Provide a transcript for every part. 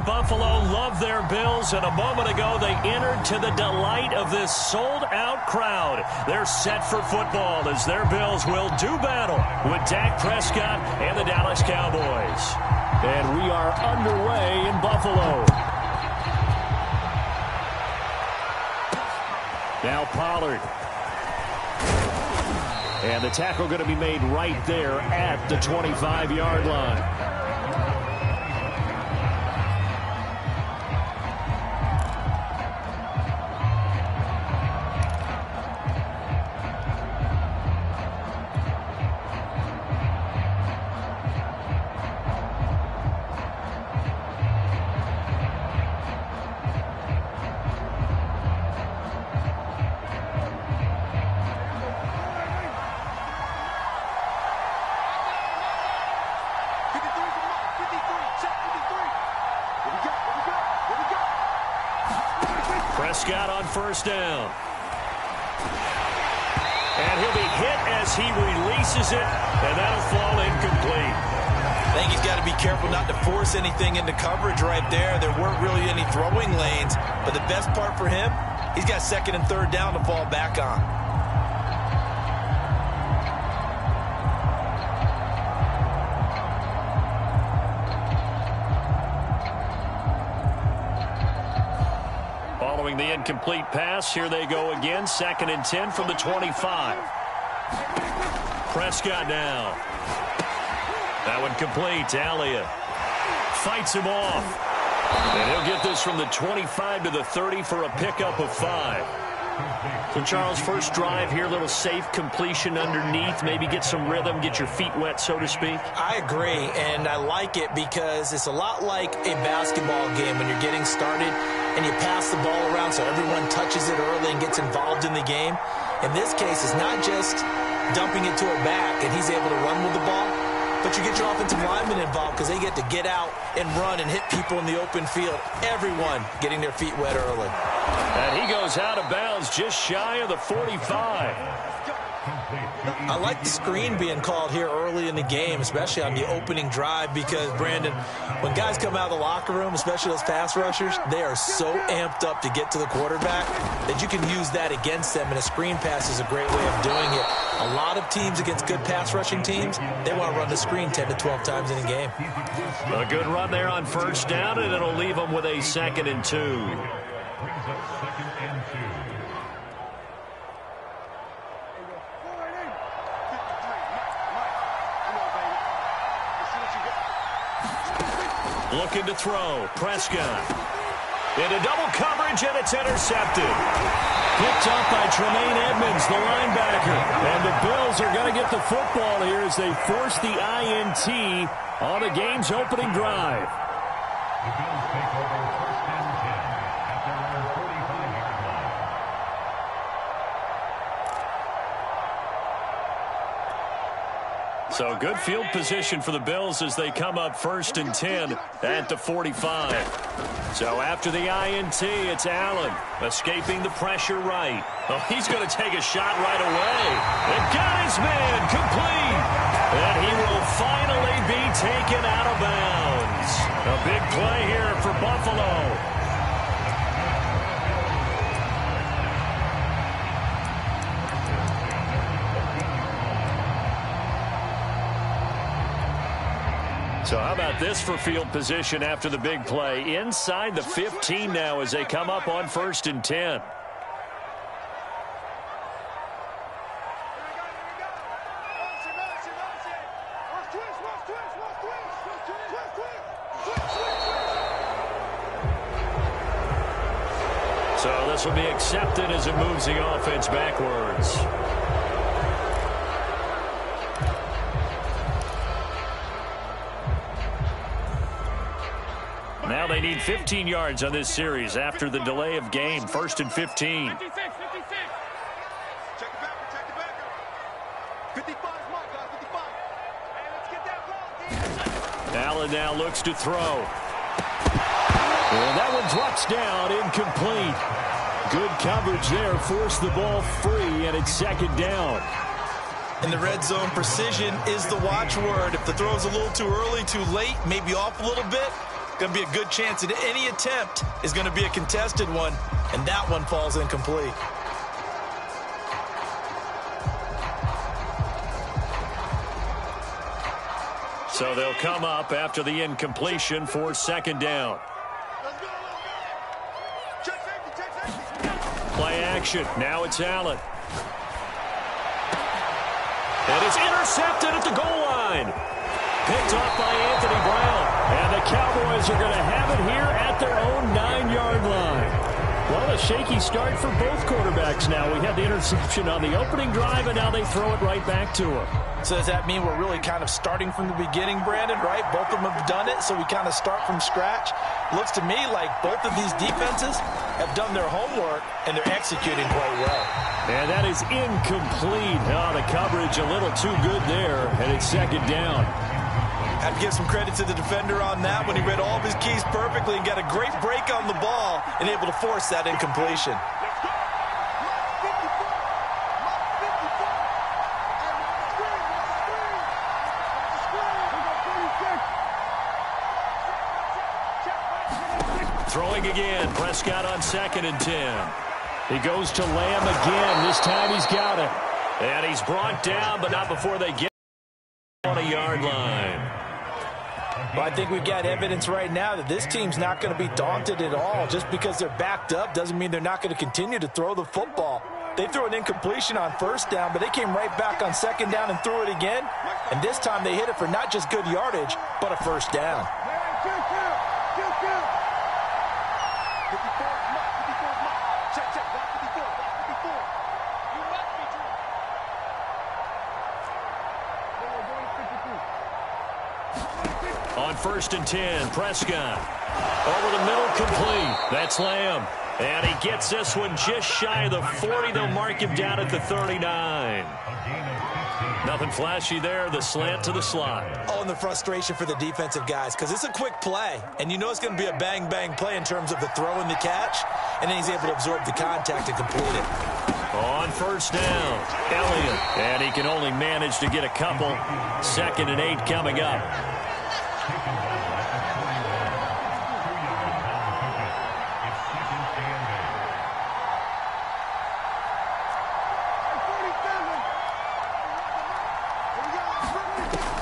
Buffalo love their Bills, and a moment ago they entered to the delight of this sold-out crowd. They're set for football as their Bills will do battle with Dak Prescott and the Dallas Cowboys. And we are underway in Buffalo. Now Pollard. And the tackle going to be made right there at the 25-yard line. Prescott on first down. And he'll be hit as he releases it, and that'll fall incomplete. I think he's got to be careful not to force anything into coverage right there. There weren't really any throwing lanes, but the best part for him, he's got second and third down to fall back on. Following the incomplete pass, here they go again. 2nd and 10 from the 25. Prescott now. That one complete. Elliott fights him off. And he'll get this from the 25 to the 30 for a pickup of 5. So, Charles, first drive here, little safe completion underneath. Maybe get some rhythm, get your feet wet, so to speak. I agree, and I like it because it's a lot like a basketball game when you're getting started and you pass the ball around so everyone touches it early and gets involved in the game. In this case, it's not just dumping it to a back and he's able to run with the ball, but you get your offensive linemen involved because they get to get out and run and hit people in the open field. Everyone getting their feet wet early. And he goes out of bounds just shy of the 45. I like the screen being called here early in the game, especially on the opening drive, because, Brandon, when guys come out of the locker room, especially those pass rushers, they are so amped up to get to the quarterback that you can use that against them, and a screen pass is a great way of doing it. A lot of teams against good pass rushing teams, they want to run the screen 10 to 12 times in a game. A good run there on first down, and it'll leave them with a 2nd and 2. Looking to throw. Prescott. Into double coverage, and it's intercepted. Picked up by Tremaine Edmonds, the linebacker. And the Bills are going to get the football here as they force the INT on the game's opening drive. The Bills take over 1st and 10 at their own 45-yard line. So good field position for the Bills as they come up 1st and 10 at the 45. So after the INT, it's Allen escaping the pressure right. Oh, he's going to take a shot right away. And got his man complete. And he will finally be taken out of bounds. A big play here for Buffalo. So how about this for field position after the big play? Inside the 15 now as they come up on 1st and 10. So this will be accepted as it moves the offense backwards. Now they need 15 yards on this series after the delay of game. 1st and 15. 56. Check the backer. 55 is mine, guys. 55. Hey, let's get that ball. Allen now looks to throw. And that one drops down, incomplete. Good coverage there, forced the ball free, and it's 2nd down. In the red zone, precision is the watchword. If the throw's a little too early, too late, maybe off a little bit, going to be a good chance that any attempt is going to be a contested one, and that one falls incomplete. So they'll come up after the incompletion for second down. Play action. Now it's Allen. And it's intercepted at the goal line. Picked off by Anthony Brown. And the Cowboys are going to have it here at their own 9-yard line. Well, a shaky start for both quarterbacks now. We had the interception on the opening drive, and now they throw it right back to him. So does that mean we're really kind of starting from the beginning, Brandon, right? Both of them have done it, so we kind of start from scratch. Looks to me like both of these defenses have done their homework, and they're executing quite well. And that is incomplete. Oh, the coverage a little too good there, and it's second down. I have to give some credit to the defender on that when he read all of his keys perfectly and got a great break on the ball and able to force that incompletion. Throwing again. Prescott on 2nd and 10. He goes to Lamb again. This time he's got it. And he's brought down, but not before they get on a yard line. Well, I think we've got evidence right now that this team's not going to be daunted at all. Just because they're backed up doesn't mean they're not going to continue to throw the football. They threw an incompletion on first down, but they came right back on second down and threw it again. And this time they hit it for not just good yardage, but a first down. On 1st and 10, Prescott. Over the middle, complete. That's Lamb. And he gets this one just shy of the 40. They'll mark him down at the 39. Nothing flashy there. The slant to the slot. Oh, and the frustration for the defensive guys, because it's a quick play. And you know it's going to be a bang-bang play in terms of the throw and the catch. And then he's able to absorb the contact and complete it. On 1st down, Elliott. And he can only manage to get a couple. 2nd and 8 coming up.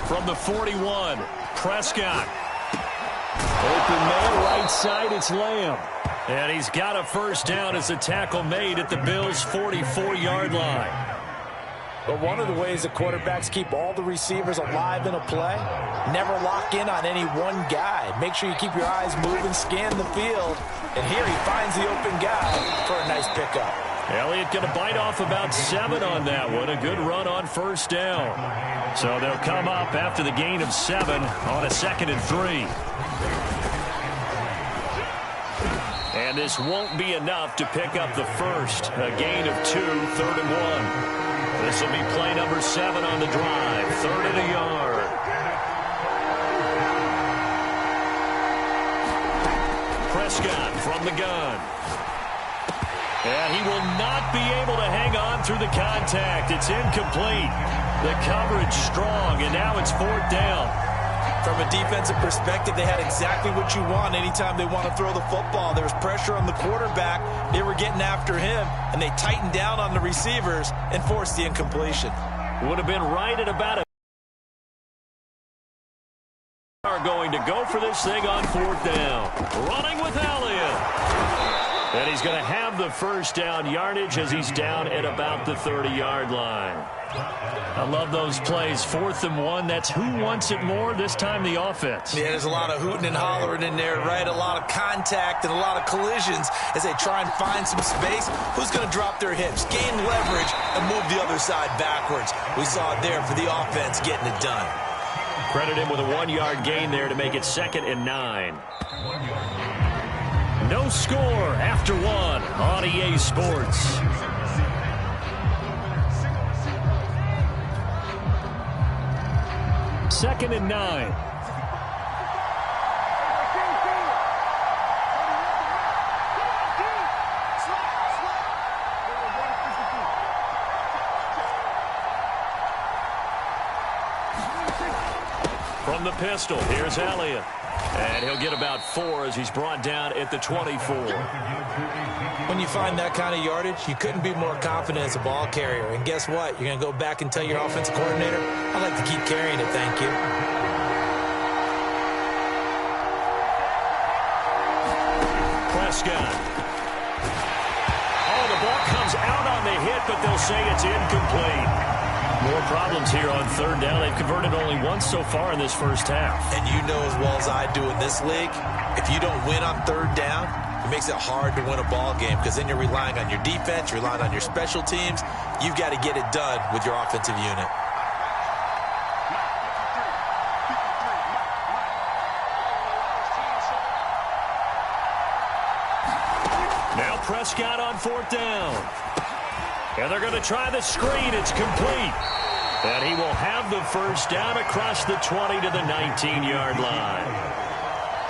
From the 41, Prescott. Open man right side, it's Lamb. And he's got a first down as a tackle made at the Bills' 44-yard line. But one of the ways the quarterbacks keep all the receivers alive in a play, never lock in on any one guy. Make sure you keep your eyes moving, scan the field. And here he finds the open guy for a nice pickup. Elliott going to bite off about 7 on that one. A good run on first down. So they'll come up after the gain of 7 on a 2nd and 3. And this won't be enough to pick up the first. A gain of 2, 3rd and 1. This will be play number 7 on the drive. 3rd and a yard. Prescott from the gun. And he will not be able to hang on through the contact. It's incomplete. The coverage strong, and now it's 4th down. From a defensive perspective, they had exactly what you want anytime they want to throw the football. There was pressure on the quarterback. They were getting after him, and they tightened down on the receivers and forced the incompletion. Would have been right at about a... are going to go for this thing on 4th down. Running with Elliott. And he's going to have the first down yardage as he's down at about the 30-yard line. I love those plays. 4th and 1. That's who wants it more. This time the offense. Yeah, there's a lot of hooting and hollering in there, right? A lot of contact and a lot of collisions as they try and find some space. Who's going to drop their hips, gain leverage, and move the other side backwards? We saw it there for the offense getting it done. Credit him with a 1-yard gain there to make it 2nd and 9. No score after 1 on EA Sports. Second and 9. From the pistol, here's Elliott. And he'll get about 4 as he's brought down at the 24. When you find that kind of yardage, you couldn't be more confident as a ball carrier. And guess what? You're going to go back and tell your offensive coordinator, I'd like to keep carrying it, thank you. Prescott. Oh, the ball comes out on the hit, but they'll say it's incomplete. More problems here on third down. They've converted only once so far in this first half. And you know as well as I do in this league, if you don't win on third down, it makes it hard to win a ball game because then you're relying on your defense, you're relying on your special teams. You've got to get it done with your offensive unit. Now Prescott on fourth down. And they're going to try the screen. It's complete. And he will have the first down across the 20 to the 19-yard line.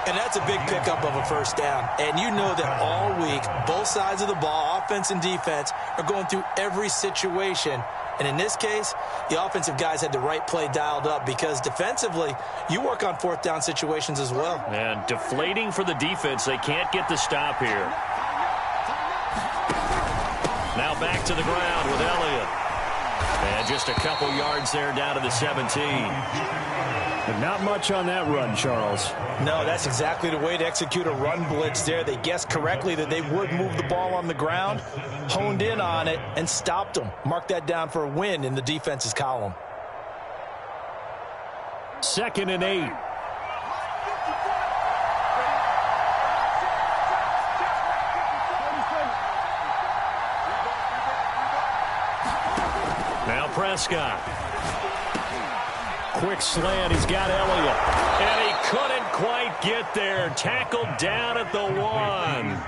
And that's a big pickup of a first down. And you know that all week, both sides of the ball, offense and defense, are going through every situation. And in this case, the offensive guys had the right play dialed up because defensively, you work on fourth down situations as well. And deflating for the defense. They can't get the stop here. Now back to the ground with Elliott. And just a couple yards there down to the 17. But not much on that run, Charles. No, that's exactly the way to execute a run blitz there. They guessed correctly that they would move the ball on the ground, honed in on it, and stopped them. Mark that down for a win in the defense's column. 2nd and 8. Now Prescott. Quick slant. He's got Elliott. And he couldn't quite get there. Tackled down at the 1.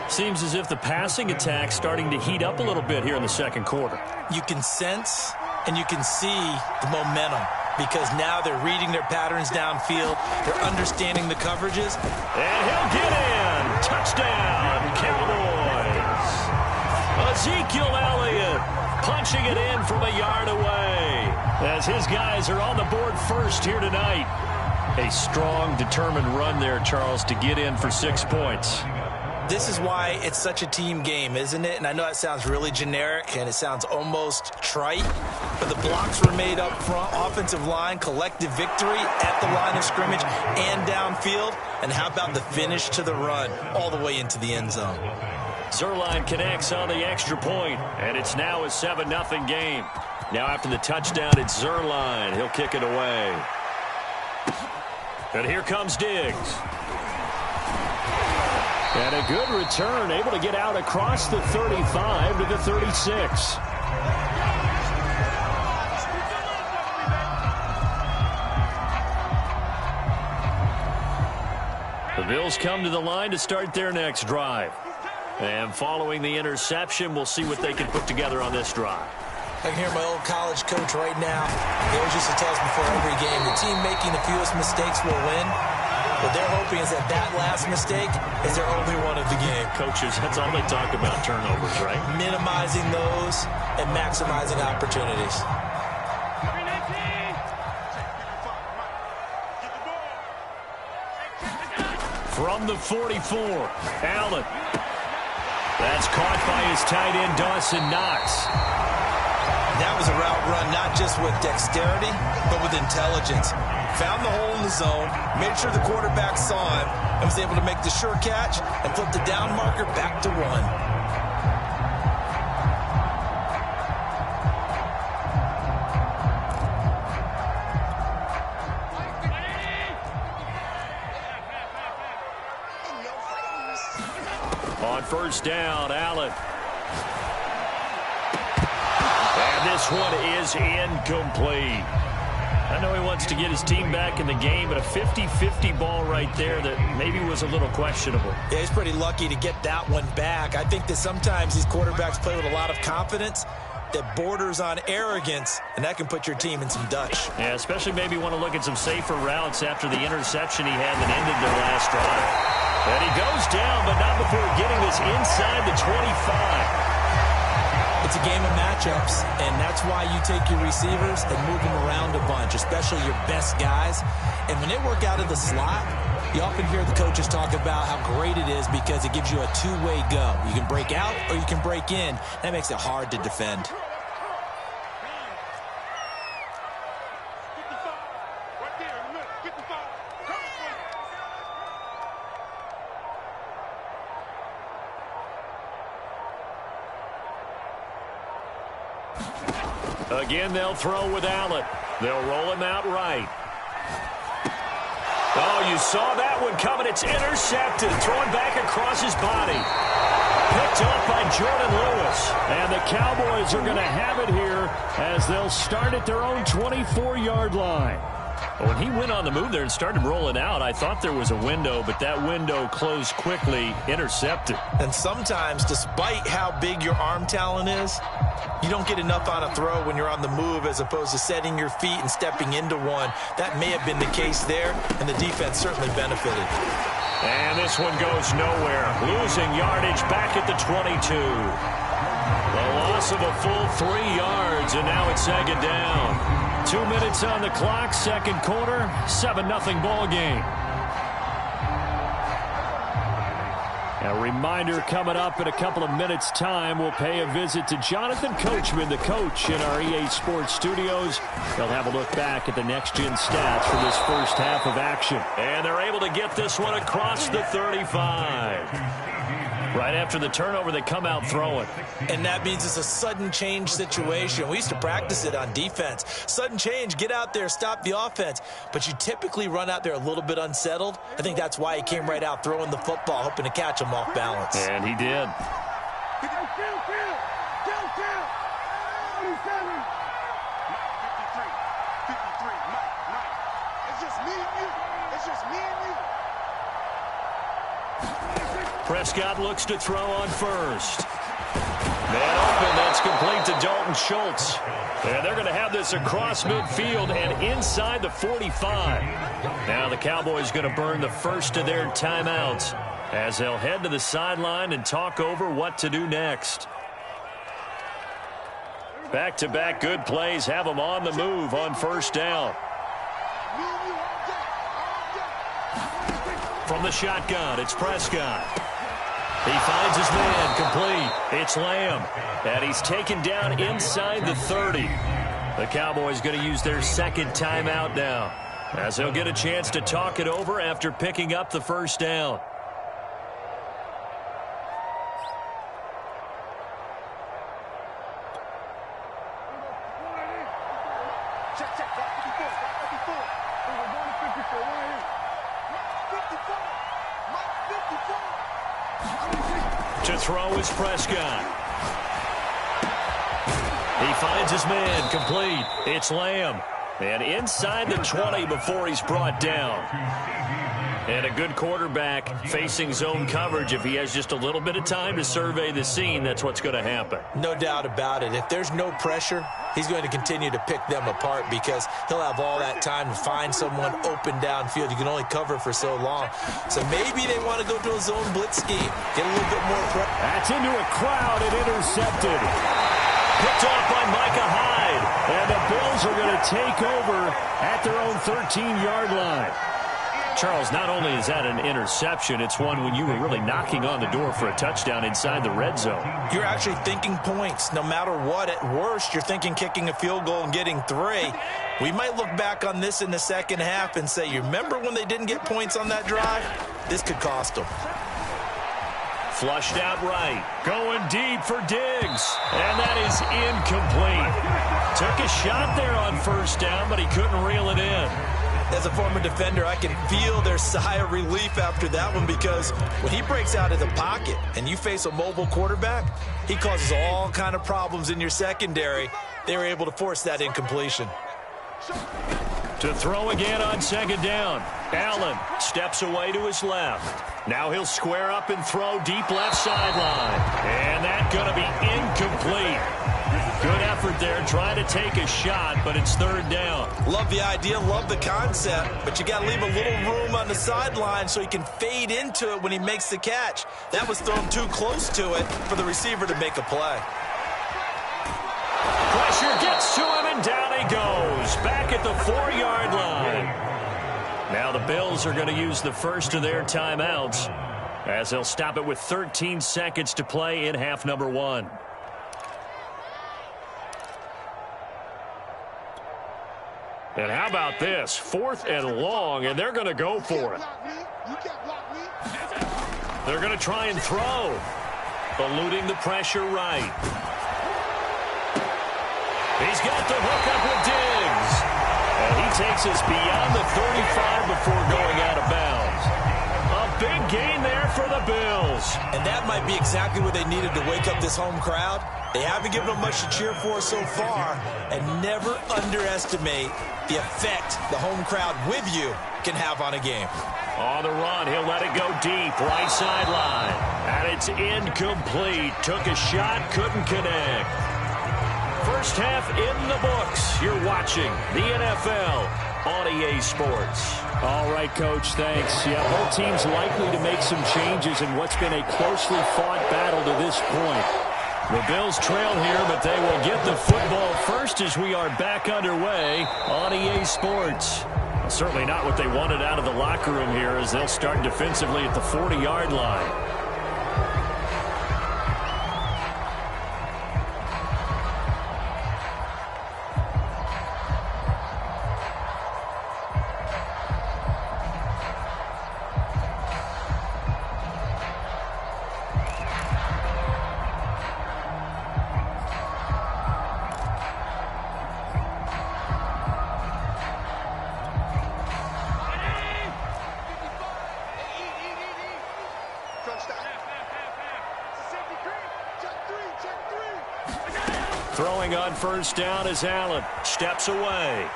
Seems as if the passing attack's starting to heat up a little bit here in the second quarter. You can sense and you can see the momentum because now they're reading their patterns downfield. They're understanding the coverages. And he'll get in. Touchdown, Cowboys. Ezekiel Elliott punching it in from a yard away as his guys are on the board first here tonight. A strong, determined run there, Charles, to get in for 6 points. This is why it's such a team game, isn't it? And I know it sounds really generic and it sounds almost trite, but the blocks were made up front, offensive line, collective victory at the line of scrimmage and downfield. And how about the finish to the run all the way into the end zone? Zuerlein connects on the extra point, and it's now a 7-0 game. Now after the touchdown, it's Zuerlein. He'll kick it away. And here comes Diggs. And a good return, able to get out across the 35 to the 36. The Bills come to the line to start their next drive. And following the interception, we'll see what they can put together on this drive. I can hear my old college coach right now. He always used to tell us before every game, the team making the fewest mistakes will win. What they're hoping is that that last mistake is their only one of the game. Coaches, that's all they talk about, turnovers, right? Minimizing those and maximizing opportunities. From the 44, Allen. That's caught by his tight end, Dawson Knox. That was a route run not just with dexterity, but with intelligence. Found the hole in the zone, made sure the quarterback saw him, and was able to make the sure catch and flip the down marker back to run. On first down, Allen. And this one is incomplete. I know he wants to get his team back in the game, but a 50-50 ball right there that maybe was a little questionable. Yeah, he's pretty lucky to get that one back. I think that sometimes these quarterbacks play with a lot of confidence that borders on arrogance, and that can put your team in some Dutch. Yeah, especially maybe want to look at some safer routes after the interception he had that ended their last drive. And he goes down, but not before getting this inside the 25. It's a game of matchups, and that's why you take your receivers and move them around a bunch, especially your best guys. And when they work out of the slot, you often hear the coaches talk about how great it is because it gives you a two-way go. You can break out or you can break in. That makes it hard to defend. Again, they'll throw with Allen. They'll roll him out right. Oh, you saw that one coming. It's intercepted. Throwing back across his body. Picked up by Jordan Lewis. And the Cowboys are going to have it here as they'll start at their own 24-yard line. When he went on the move there and started rolling out, I thought there was a window, but that window closed quickly, intercepted. And sometimes, despite how big your arm talent is, you don't get enough on a throw when you're on the move as opposed to setting your feet and stepping into one. That may have been the case there, and the defense certainly benefited. And this one goes nowhere. Losing yardage back at the 22. The loss of a full 3 yards, and now it's second down. 2 minutes on the clock, second quarter, 7-0 ball game. A reminder coming up in a couple of minutes' time. We'll pay a visit to Jonathan Coachman, the coach in our EA Sports studios. They'll have a look back at the next-gen stats from this first half of action. And they're able to get this one across the 35. Right after the turnover, they come out throwing. And that means it's a sudden change situation. We used to practice it on defense. Sudden change, get out there, stop the offense. But you typically run out there a little bit unsettled. I think that's why he came right out throwing the football, hoping to catch him off balance. And he did. Prescott looks to throw on first. Man open, that's complete to Dalton Schultz. And they're going to have this across midfield and inside the 45. Now the Cowboys going to burn the first of their timeouts as they'll head to the sideline and talk over what to do next. Back-to-back good plays have them on the move on first down. From the shotgun, it's Prescott. He finds his man, complete. It's Lamb, and he's taken down inside the 30. The Cowboys going to use their second timeout now, as they'll get a chance to talk it over after picking up the first down. To throw is Prescott. He finds his man, complete. It's Lamb. And inside the 20 before he's brought down. And a good quarterback facing zone coverage. If he has just a little bit of time to survey the scene, that's what's going to happen. No doubt about it. If there's no pressure, he's going to continue to pick them apart because he'll have all that time to find someone open downfield. You can only cover for so long. So maybe they want to go to a zone blitz scheme. Get a little bit more pressure. That's into a crowd and intercepted. Picked off by Micah Hyde. And the Bills are going to take over at their own 13-yard line. Charles, not only is that an interception, it's one when you were really knocking on the door for a touchdown inside the red zone. You're actually thinking points. No matter what, at worst, you're thinking kicking a field goal and getting 3. We might look back on this in the second half and say, you remember when they didn't get points on that drive? This could cost them. Flushed out right. Going deep for Diggs. And that is incomplete. Took a shot there on first down, but he couldn't reel it in. As a former defender, I can feel their sigh of relief after that one because when he breaks out of the pocket and you face a mobile quarterback, he causes all kind of problems in your secondary. They were able to force that incompletion. To throw again on second down. Allen steps away to his left. Now he'll square up and throw deep left sideline. And that's going to be incomplete. Good effort there trying to take a shot, but it's third down. Love the idea, love the concept, but you got to leave a little room on the sideline so he can fade into it when he makes the catch. That was thrown too close to it for the receiver to make a play. Pressure gets to him, and down he goes. Back at the 4-yard line. Now the Bills are going to use the first of their timeouts as they'll stop it with 13 seconds to play in half number 1. And how about this? 4th and long, and they're going to go for it. They're going to try and throw. Eluding the pressure right. He's got the hook up with Diggs. And he takes us beyond the 35 before going out of bounds. A big gain there for the Bills. And that might be exactly what they needed to wake up this home crowd. They haven't given them much to cheer for so far, and never underestimate the effect the home crowd with you can have on a game. On the run, he'll let it go deep, right sideline. And it's incomplete. Took a shot, couldn't connect. First half in the books. You're watching the NFL on EA Sports. All right, Coach, thanks. Yeah, both teams likely to make some changes in what's been a closely fought battle to this point. The Bills trail here, but they will get the football first as we are back underway on EA Sports. Well, certainly not what they wanted out of the locker room here as they'll start defensively at the 40-yard line. Throwing on first down is Allen. Steps away.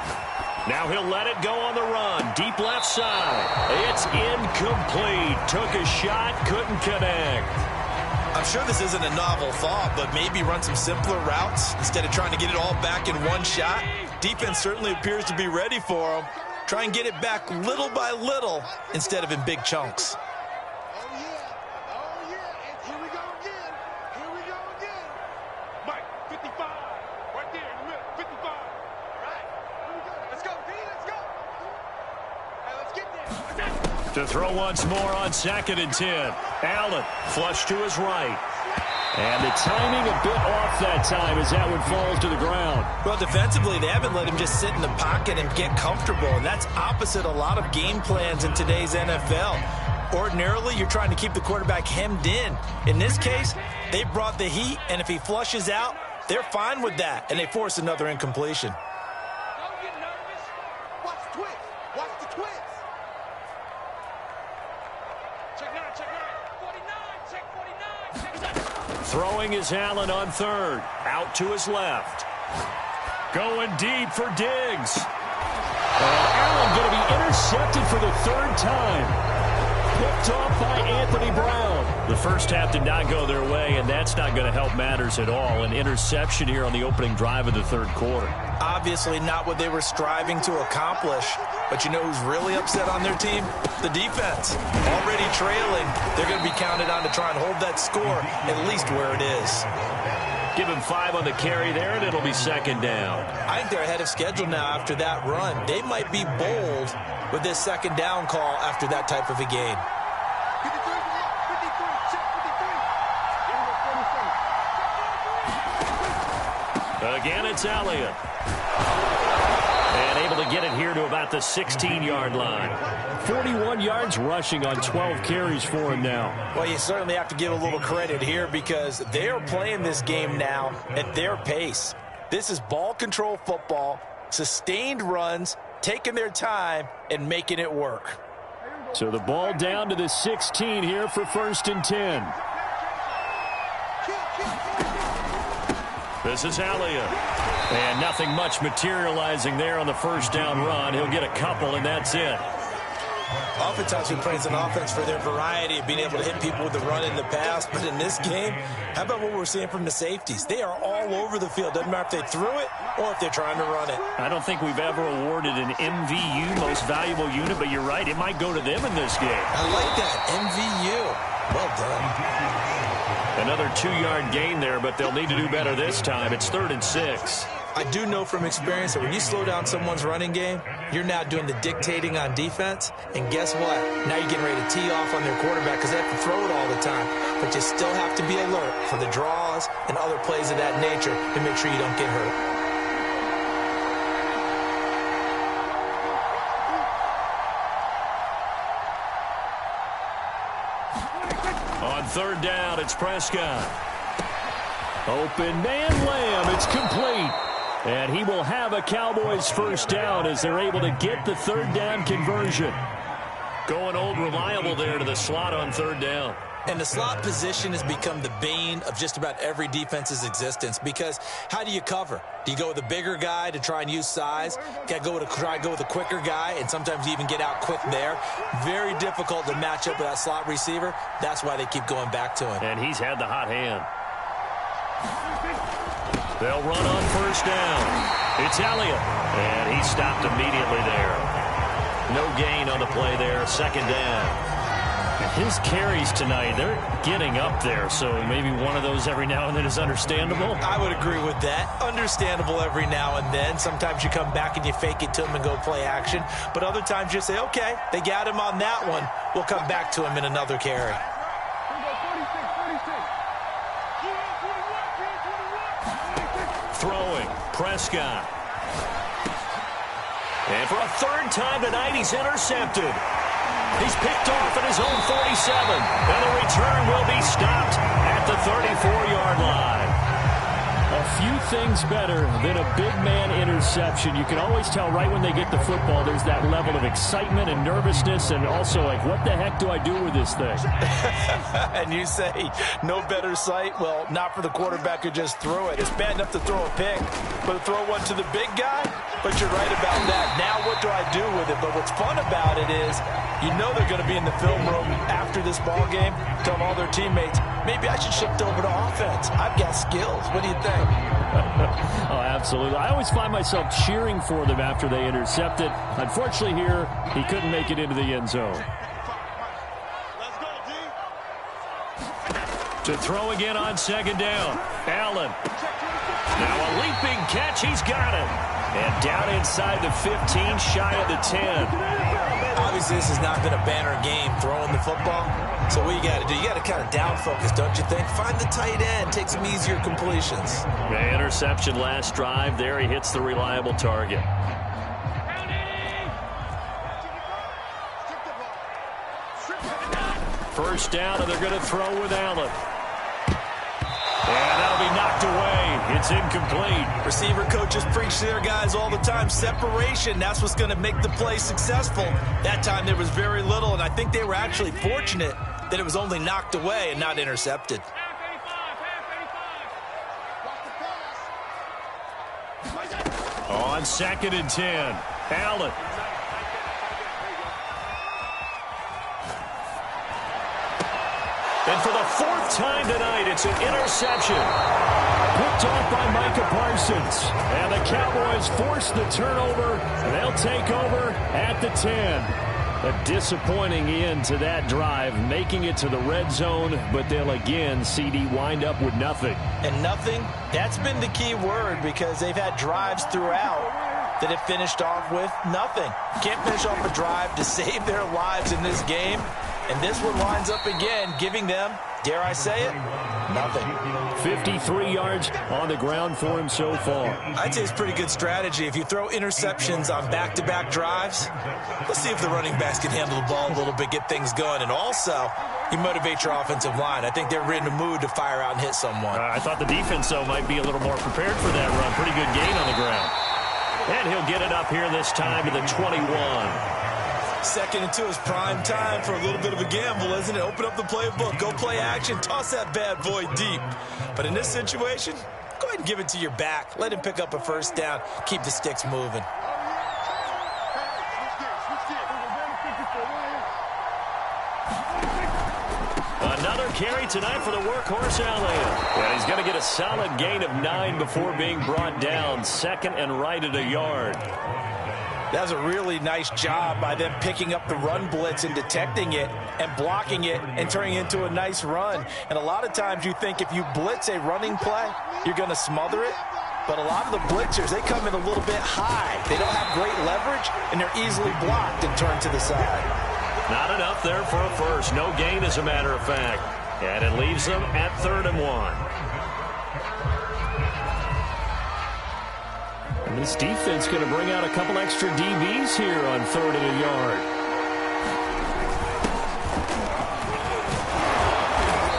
Now he'll let it go on the run. Deep left side. It's incomplete. Took a shot, couldn't connect. I'm sure this isn't a novel thought, but maybe run some simpler routes instead of trying to get it all back in one shot. Defense certainly appears to be ready for him. Try and get it back little by little instead of in big chunks. To throw once more on 2nd and 10. Allen flush to his right. And the timing a bit off that time as that one falls to the ground. Well, defensively, they haven't let him just sit in the pocket and get comfortable, and that's opposite a lot of game plans in today's NFL. Ordinarily, you're trying to keep the quarterback hemmed in. In this case, they brought the heat, and if he flushes out, they're fine with that, and they force another incompletion. Don't get nervous. Watch the twist. Watch the twist. Check 9, check 9. 49, check 49. Check 9. Throwing is Allen on 3rd. Out to his left. Going deep for Diggs. And Allen going to be intercepted for the 3rd time. Picked off by Anthony Brown. The first half did not go their way, and that's not going to help matters at all. An interception here on the opening drive of the 3rd quarter. Obviously not what they were striving to accomplish. But you know who's really upset on their team? The defense. Already trailing. They're going to be counted on to try and hold that score at least where it is. Give him 5 on the carry there, and it'll be 2nd down. I think they're ahead of schedule now after that run. They might be bold with this 2nd down call after that type of a gain. 53, 53, check 53. Again, it's Elliott. And able to get it here to about the 16-yard line. 41 yards rushing on 12 carries for him now. Well, you certainly have to give a little credit here because they are playing this game now at their pace. This is ball control football, sustained runs, taking their time and making it work. So the ball down to the 16 here for 1st and 10. This is Elliott. And nothing much materializing there on the 1st down run. He'll get a couple, and that's it. Oftentimes we praise an offense for their variety of being able to hit people with the run in the past. But in this game, how about what we're seeing from the safeties? They are all over the field. Doesn't matter if they threw it or if they're trying to run it. I don't think we've ever awarded an MVU, most valuable unit, but you're right. It might go to them in this game. I like that. MVU. Well done. Another 2-yard gain there, but they'll need to do better this time. It's 3rd and 6. I do know from experience that when you slow down someone's running game, you're now doing the dictating on defense. And guess what? Now you're getting ready to tee off on their quarterback because they have to throw it all the time. But you still have to be alert for the draws and other plays of that nature to make sure you don't get hurt. On 3rd down, it's Prescott. Open man, Lamb. It's complete. And he will have a Cowboys first down as they're able to get the 3rd down conversion. Going old reliable there to the slot on 3rd down. And the slot position has become the bane of just about every defense's existence because how do you cover? Do you go with a bigger guy to try and use size? Got to try to go with a quicker guy, and sometimes you even get out quick there. Very difficult to match up with that slot receiver. That's why they keep going back to him. And he's had the hot hand. They'll run on 1st down. It's Elliott. And he stopped immediately there. No gain on the play there. 2nd down. His carries tonight, they're getting up there, so maybe one of those every now and then is understandable. I would agree with that. Understandable every now and then. Sometimes you come back and you fake it to him and go play action. But other times you say, okay, they got him on that one. We'll come back to him in another carry. Throwing, Prescott. And for a 3rd time tonight, he's intercepted. He's picked off at his own 47. And the return will be stopped at the 34-yard line. A few things better than a big man interception. You can always tell right when they get the football, there's that level of excitement and nervousness and also like, what the heck do I do with this thing? And you say, no better sight? Well, not for the quarterback who just threw it. It's bad enough to throw a pick, but to throw one to the big guy? But you're right about that. Now what do I do with it? But what's fun about it is you know they're going to be in the film room after this ball game, tell all their teammates, maybe I should shift over to offense. I've got skills. What do you think? Oh, absolutely. I always find myself cheering for them after they intercept it. Unfortunately here, he couldn't make it into the end zone. To throw again on 2nd down. Allen. Now a leaping catch. He's got it. And down inside the 15, shy of the 10. Obviously, this has not been a banner game throwing the football. So what you got to do, you got to kind of down focus, don't you think? Find the tight end, take some easier completions. The interception last drive. There he hits the reliable target. First down, and they're going to throw with Allen. And that'll be knocked away. It's incomplete. Receiver coaches preach to their guys all the time. Separation, that's what's going to make the play successful. That time there was very little, and I think they were actually fortunate that it was only knocked away and not intercepted. On 2nd and 10, Allen. And for the 4th time tonight, it's an interception. Picked off by Micah Parsons. And the Cowboys force the turnover. They'll take over at the 10. A disappointing end to that drive, making it to the red zone, but they'll again, CD, wind up with nothing. And nothing, that's been the key word because they've had drives throughout that have finished off with nothing. Can't finish off a drive to save their lives in this game. And this one lines up again, giving them, dare I say it, nothing. 53 yards on the ground for him so far. I'd say it's pretty good strategy. If you throw interceptions on back-to-back drives, let's see if the running backs can handle the ball a little bit, get things going. And also, you motivate your offensive line. I think they're in the mood to fire out and hit someone. I thought the defense, though, might be a little more prepared for that run. Pretty good gain on the ground. And he'll get it up here this time to the 21. 2nd and 2 is prime time for a little bit of a gamble, isn't it? Open up the playbook, go play action, toss that bad boy deep. But in this situation, go ahead and give it to your back. Let him pick up a first down. Keep the sticks moving. Another carry tonight for the workhorse Elliott. And he's going to get a solid gain of 9 before being brought down. 2nd and right at a yard. That was a really nice job by them picking up the run blitz and detecting it and blocking it and turning it into a nice run. And a lot of times you think if you blitz a running play, you're going to smother it. But a lot of the blitzers, they come in a little bit high. They don't have great leverage, and they're easily blocked and turned to the side. Not enough there for a first. No gain, as a matter of fact. And it leaves them at 3rd and 1. And this defense going to bring out a couple extra DBs here on 3rd and a yard.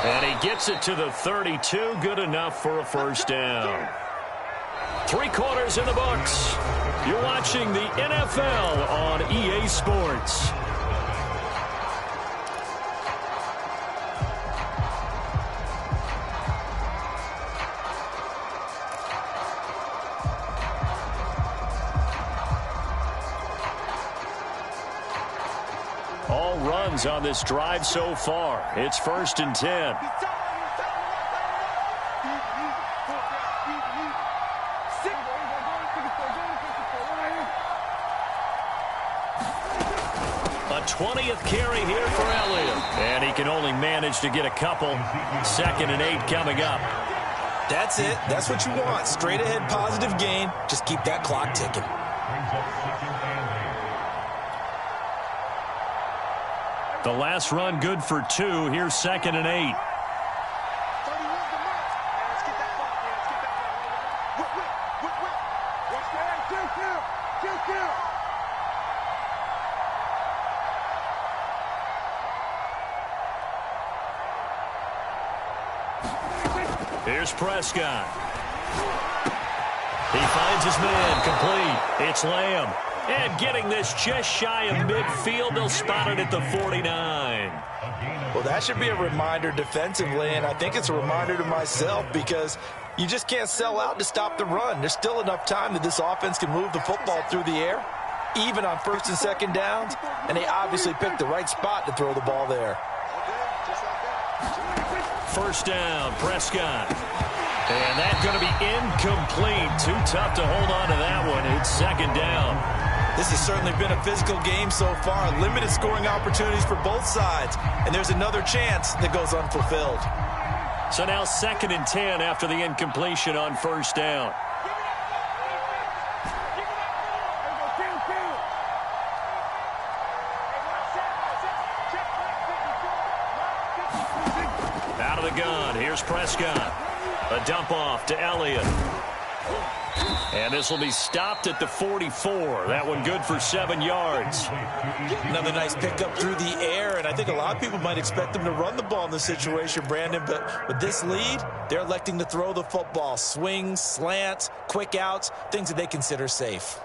And he gets it to the 32. Good enough for a first down. 3 quarters in the books. You're watching the NFL on EA Sports. All runs on this drive so far. It's 1st and 10. A 20th carry here for Elliott. And he can only manage to get a couple. 2nd and 8 coming up. That's it. That's what you want. Straight ahead positive gain. Just keep that clock ticking. The last run good for 2. Here's 2nd and 8. Here's Prescott. He finds his man complete. It's Lamb. And getting this just shy of midfield, they'll spot it at the 49. Well, that should be a reminder defensively, and I think it's a reminder to myself because you just can't sell out to stop the run. There's still enough time that this offense can move the football through the air, even on 1st and 2nd downs, and they obviously picked the right spot to throw the ball there. First down, Prescott. And that's going to be incomplete. Too tough to hold on to that one. It's 2nd down. This has certainly been a physical game so far. Limited scoring opportunities for both sides. And there's another chance that goes unfulfilled. So now 2nd and 10 after the incompletion on 1st down. Out of the gun, here's Prescott. A dump off to Elliott. And this will be stopped at the 44. That one good for 7 yards. Another nice pickup through the air, and I think a lot of people might expect them to run the ball in this situation, Brandon, but with this lead, they're electing to throw the football. Swings, slants, quick outs, things that they consider safe.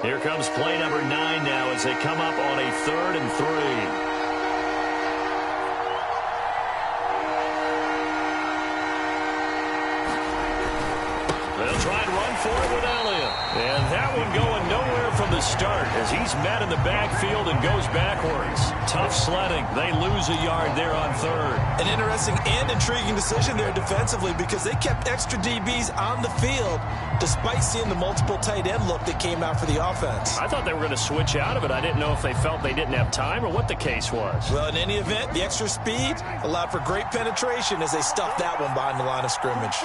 Here comes play number 9 now as they come up on a 3rd and 3. They'll try and run for it with Elliott. And that one going nowhere from the start as he's met in the backfield and goes backwards. Tough sledding. They lose a yard there on 3rd. An interesting and intriguing decision there defensively because they kept extra DBs on the field despite seeing the multiple tight end look that came out for the offense. I thought they were going to switch out of it. I didn't know if they felt they didn't have time or what the case was. Well, in any event, the extra speed allowed for great penetration as they stuffed that one behind the line of scrimmage.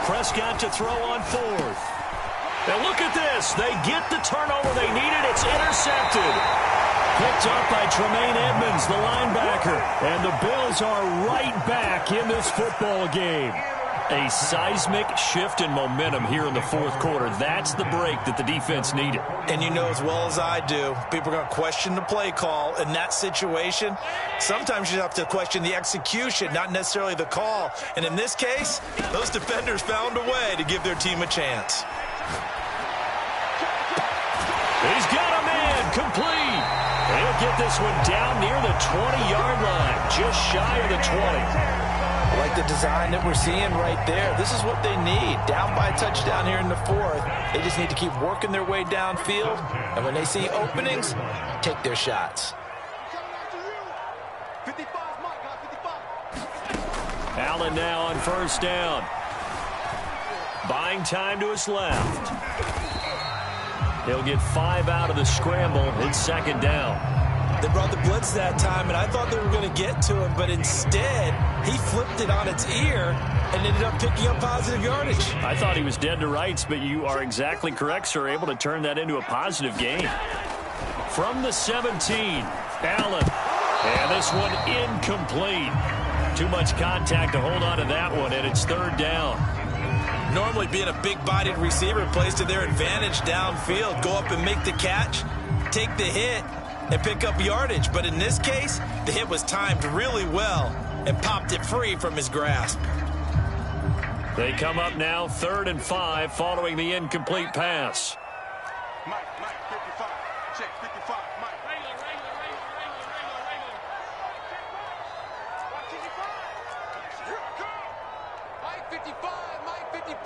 Prescott to throw on 4th. Now look at this. They get the turnover they needed. It's intercepted. Picked up by Tremaine Edmonds, the linebacker. And the Bills are right back in this football game. A seismic shift in momentum here in the 4th quarter. That's the break that the defense needed. And you know as well as I do, people are going to question the play call in that situation. Sometimes you have to question the execution, not necessarily the call. And in this case, those defenders found a way to give their team a chance. He's got a man complete. He'll get this one down near the 20-yard line, just shy of the 20. I like the design that we're seeing right there. This is what they need. Down by a touchdown here in the 4th. They just need to keep working their way downfield. And when they see openings, take their shots. Allen now on first down. Buying time to his left. He'll get 5 out of the scramble. It's second down. They brought the blitz that time, and I thought they were going to get to him, but instead, he flipped it on its ear and ended up picking up positive yardage. I thought he was dead to rights, but you are exactly correct, sir. Able to turn that into a positive gain. From the 17, Allen. And this one incomplete. Too much contact to hold on to that one, and it's third down. Normally being a big-bodied receiver plays to their advantage downfield. Go up and make the catch, take the hit, and pick up yardage. But in this case, the hit was timed really well and popped it free from his grasp. They come up now 3rd and 5 following the incomplete pass. Mike, 55. Check, 55. Mike. Mike, 55. Mike, 55.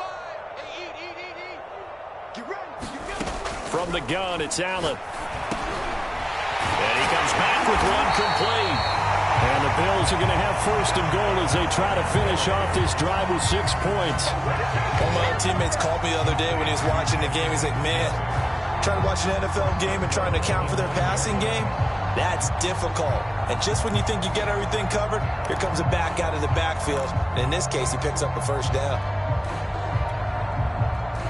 Hey, eat. Get ready. From the gun, it's Allen. And he comes back with one complete. And the Bills are going to have 1st and goal as they try to finish off this drive with 6 points. One of my old teammates called me the other day when he was watching the game. He's like, man, trying to watch an NFL game and trying to account for their passing game, that's difficult. And just when you think you get everything covered, here comes a back out of the backfield. And in this case, he picks up a first down.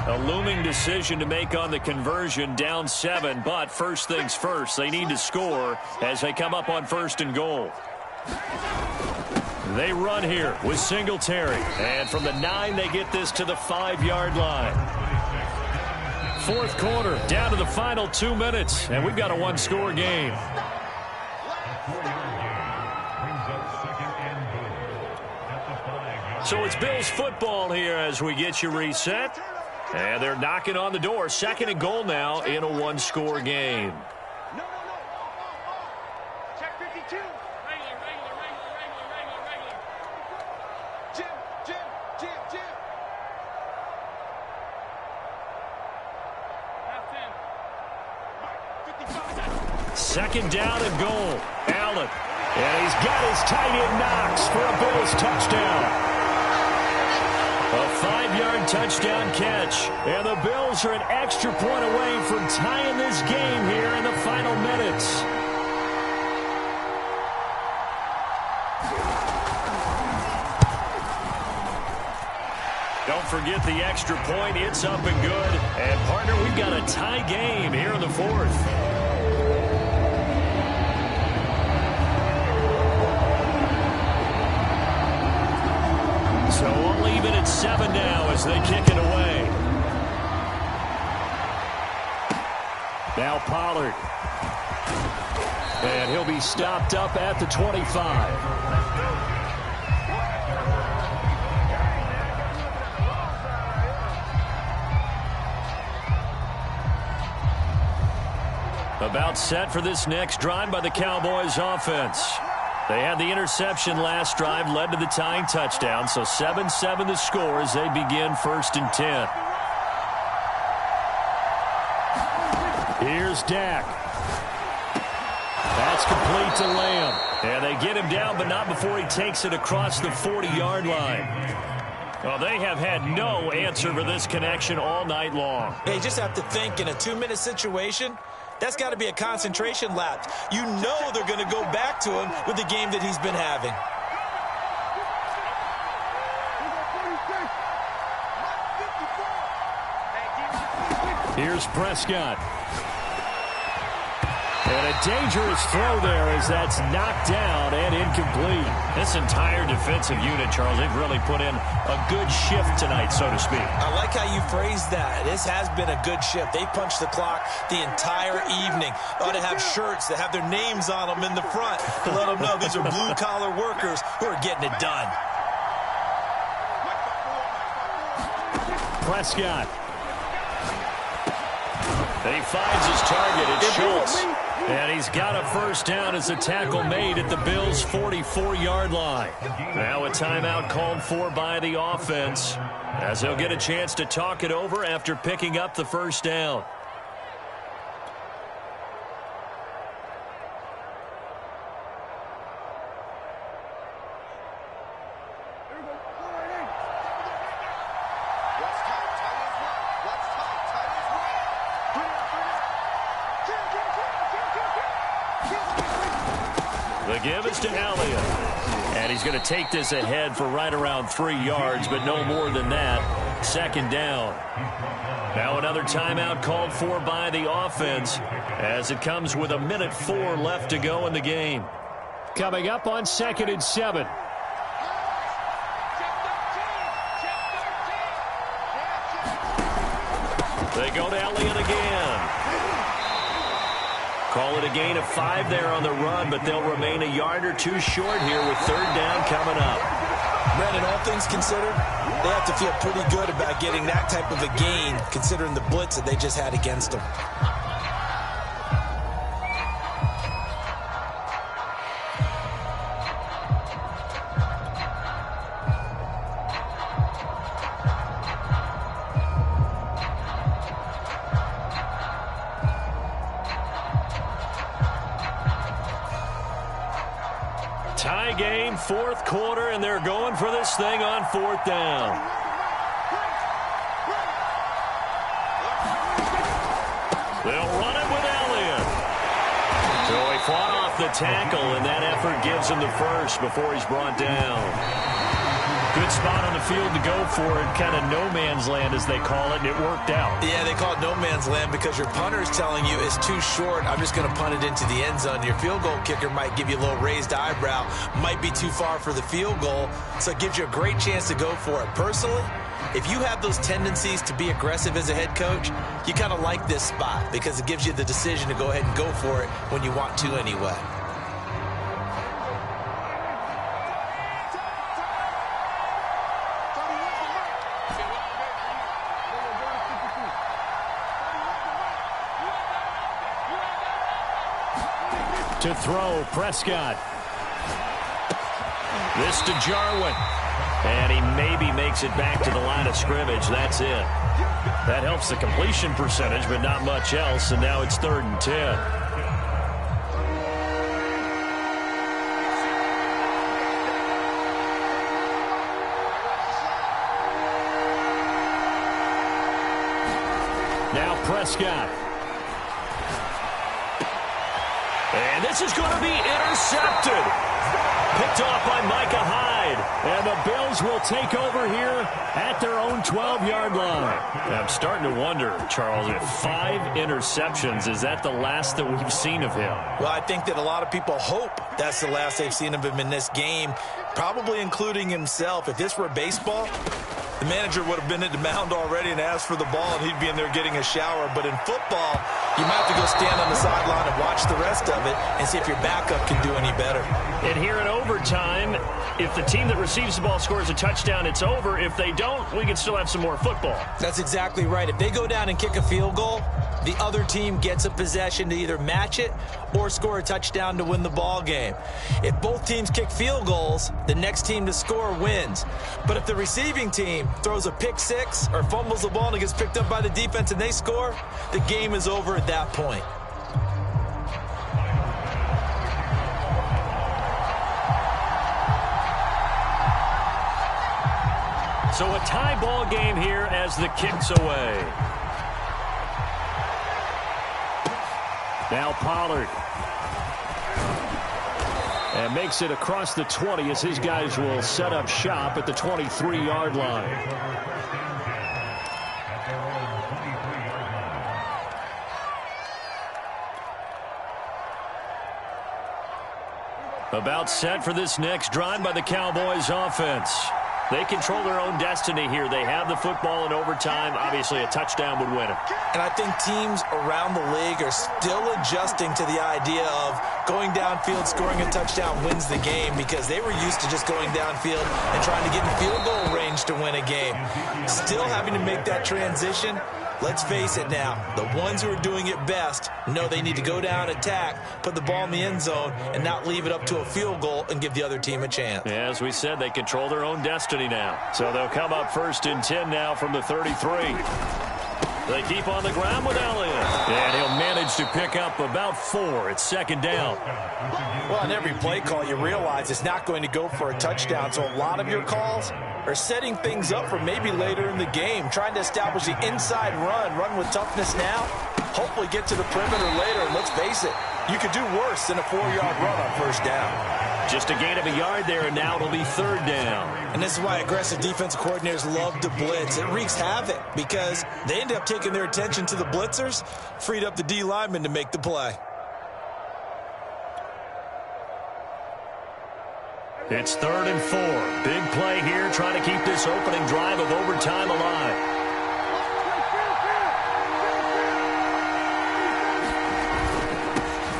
A looming decision to make on the conversion, down 7. But first things first, they need to score as they come up on 1st and goal. They run here with Singletary. And from the 9, they get this to the 5-yard line. 4th quarter, down to the final 2 minutes. And we've got a 1-score game. So it's Bills football here as we get you reset. And they're knocking on the door. 2nd and goal now in a 1-score game. No. Check 52. Jim. Mike, 55. 2nd down and goal. Allen. And he's got his tight end Knox for a Bills touchdown. A 5-yard touchdown catch. And the Bills are an extra point away from tying this game here in the final minutes. Don't forget the extra point. It's up and good. And, partner, we've got a tie game here in the 4th. So we'll leave it at 7 now as they kick it away. Now Pollard. And he'll be stopped up at the 25. About set for this next drive by the Cowboys offense. They had the interception last drive, led to the tying touchdown, so 7-7 the score as they begin 1st and 10. Here's Dak. That's complete to Lamb. And they get him down, but not before he takes it across the 40-yard line. Well, they have had no answer for this connection all night long. They just have to think in a 2-minute situation, that's got to be a concentration lapse. You know they're going to go back to him with the game that he's been having. Here's Prescott. And a dangerous throw there as that's knocked down and incomplete. This entire defensive unit, Charles, they've really put in a good shift tonight, so to speak. I like how you phrased that. This has been a good shift. They punched the clock the entire evening. Ought to have shirts that have their names on them in the front to let them know these are blue-collar workers who are getting it done. Prescott. And he finds his target. It's Schultz. And he's got a first down as the tackle made at the Bills' 44-yard line. Now a timeout called for by the offense as they'll get a chance to talk it over after picking up the first down. The give is to Elliott. And he's going to take this ahead for right around 3 yards, but no more than that. Second down. Now another timeout called for by the offense as it comes with 1:04 left to go in the game. Coming up on 2nd and 7. They go to Elliott again. Call it a gain of 5 there on the run, but they'll remain a yard or 2 short here with 3rd down coming up. Brandon, all things considered, they have to feel pretty good about getting that type of a gain, considering the blitz that they just had against them. Tie game, 4th quarter, and they're going for this thing on 4th down. They'll run it with Elliott. So he fought off the tackle, and that effort gives him the first before he's brought down. Good spot on the field to go for it, kind of no man's land as they call it, and it worked out. Yeah, they call it no man's land because your punter is telling you it's too short. I'm just going to punt it into the end zone. Your field goal kicker might give you a little raised eyebrow, might be too far for the field goal, so it gives you a great chance to go for it. Personally, if you have those tendencies to be aggressive as a head coach, you kind of like this spot because it gives you the decision to go ahead and go for it when you want to anyway. To throw, Prescott. This to Jarwin. And he maybe makes it back to the line of scrimmage. That's it. That helps the completion percentage, but not much else. And now it's 3rd and 10. Now Prescott. And this is going to be intercepted. Picked off by Micah Hyde. And the Bills will take over here at their own 12-yard line. I'm starting to wonder, Charles, if 5 interceptions, is that the last that we've seen of him? Well, I think that a lot of people hope that's the last they've seen of him in this game, probably including himself. If this were baseball, the manager would have been at the mound already and asked for the ball, and he'd be in there getting a shower. But in football, you might have to go stand on the sideline and watch the rest of it and see if your backup can do any better. And here in overtime, if the team that receives the ball scores a touchdown, it's over. If they don't, we can still have some more football. That's exactly right. If they go down and kick a field goal, the other team gets a possession to either match it or score a touchdown to win the ball game. If both teams kick field goals, the next team to score wins. But if the receiving team throws a pick six or fumbles the ball and it gets picked up by the defense and they score, the game is over at that point. So a tie ball game here as the kick's away. Now Pollard. And makes it across the 20 as his guys will set up shop at the 23-yard line. About set for this next drive by the Cowboys offense. They control their own destiny here. They have the football in overtime. Obviously, a touchdown would win it. And I think teams around the league are still adjusting to the idea of going downfield, scoring a touchdown wins the game, because they were used to just going downfield and trying to get in field goal range to win a game. Still having to make that transition. Let's face it now, the ones who are doing it best know they need to go down, attack, put the ball in the end zone, and not leave it up to a field goal and give the other team a chance. Yeah, as we said, they control their own destiny now. So they'll come up 1st and 10 now from the 33. They keep on the ground with Elliott. And he'll manage to pick up about 4. It's 2nd down. Well, on every play call, you realize it's not going to go for a touchdown. So a lot of your calls are setting things up for maybe later in the game, trying to establish the inside run with toughness now, hopefully get to the perimeter later. And let's face it, You could do worse than a 4-yard run on first down. Just a gain of a yard there, and now it'll be third down. And this is why aggressive defensive coordinators love to blitz. It wreaks havoc because they end up taking their attention to the blitzers, freed up the D lineman to make the play. It's 3rd and 4. Big play here, trying to keep this opening drive of overtime alive.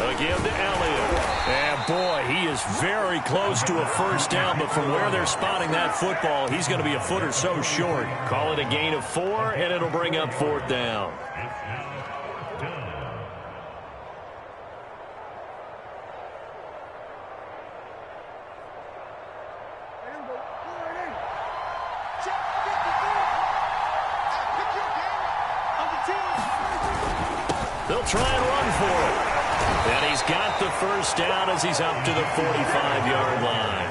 A give to Elliott. And boy, he is very close to a first down, but from where they're spotting that football, he's going to be a foot or so short. Call it a gain of 4, and it'll bring up 4th down. They'll try and run for it. And he's got the first down as he's up to the 45-yard line.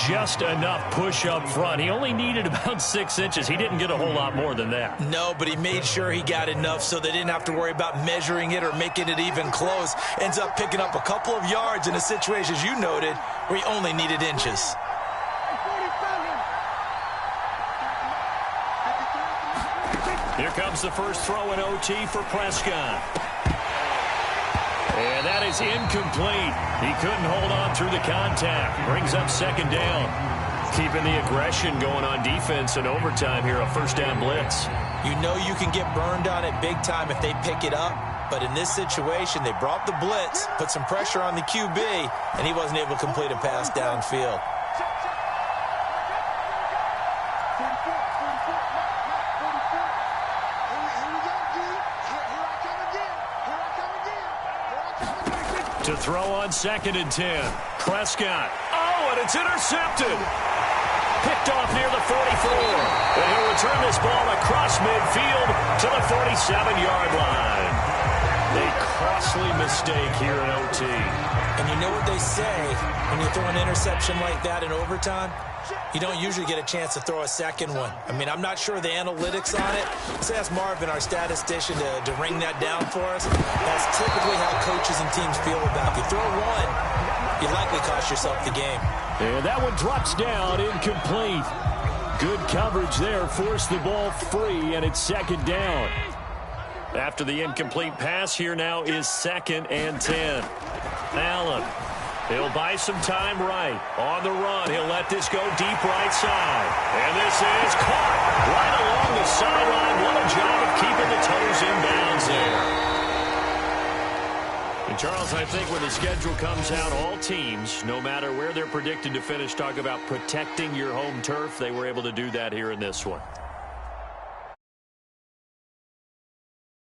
Just enough push up front. He only needed about 6 inches. He didn't get a whole lot more than that. No, but he made sure he got enough so they didn't have to worry about measuring it or making it even close. Ends up picking up a couple of yards in a situation, as you noted, where he only needed inches. Here comes the first throw in OT for Prescott. And that is incomplete. He couldn't hold on through the contact. Brings up 2nd down. Keeping the aggression going on defense in overtime here, a first down blitz. You know you can get burned on it big time if they pick it up. But in this situation, they brought the blitz, put some pressure on the QB, and he wasn't able to complete a pass downfield. To throw on 2nd and 10. Prescott. Oh, and it's intercepted. Picked off near the 44. And he'll return this ball across midfield to the 47-yard line. A costly mistake here in OT. And you know what they say when you throw an interception like that in overtime? You don't usually get a chance to throw a second one. I mean, I'm not sure the analytics on it. Let's ask Marvin, our statistician, to ring that down for us. That's typically how coaches and teams feel about it. If you throw one, you likely cost yourself the game. And that one drops down, incomplete. Good coverage there, forced the ball free, and it's 2nd down. After the incomplete pass, here now is 2nd and 10. Allen. He'll buy some time right. On the run, he'll let this go deep right side. And this is caught right along the sideline. What a job of keeping the toes in bounds there. And Charles, I think when the schedule comes out, all teams, no matter where they're predicted to finish, talk about protecting your home turf. They were able to do that here in this one.